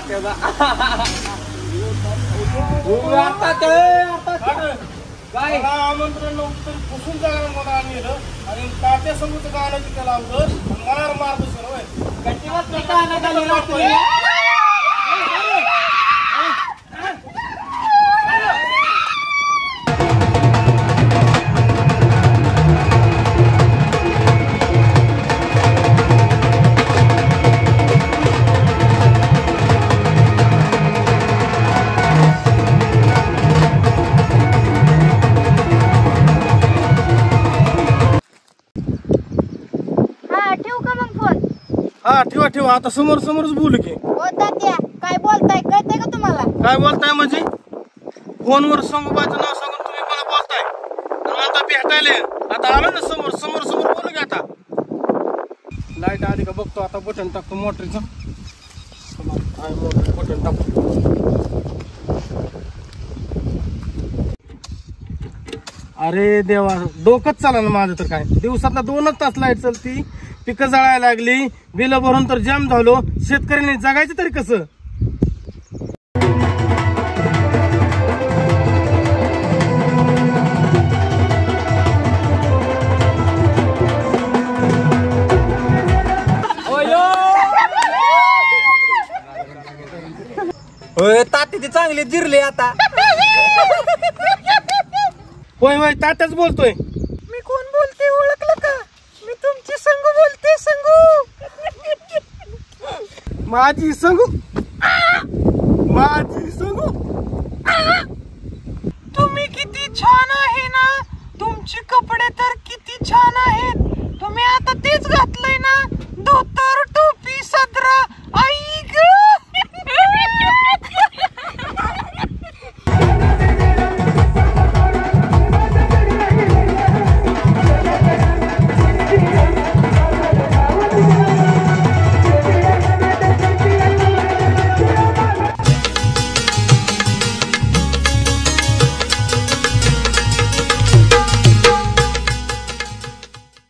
तात्याचा काय आमंत्रण नव्हतं पुसून जाणार मला आणलं आणि तात्या समोरचं गाणं तिथं लावलं मला मारतो सर हा ठेवा ठेवा आता समोर समोरच बोलू की हो तात्या काय बोलताय कळतंय का तुम्हाला काय बोलताय म्हणजे फोनवर संगोबाचं नाव सांगून तुम्ही मला बोलताय तर आता भेटायला आता आलो ना समोर समोर समोर बोलू की आता लाईट आली का बघतो आता बटन टाकतो मोटरीचं बटन टाकतो अरे देवा डोकंच चाला ना माझं तर काय दिवसातला 2च तास लाईट चालती पिकं जळायला लागली बिल भरून तर जाम झालो शेतकऱ्यांनी जगायचं तरी कसं ताती ती चांगली जिरली आता होय होय तात्याच बोलतोय मी कोण बोलते ओळखलं का मी तुमची संगू बोलते संगू माझी संगू माझी संगू तुम्ही किती छान आहे ना तुमचे कपडे तर किती छान आहेत तुम्ही आता तेच घातलंय ना धोतर टोपी सदरा आई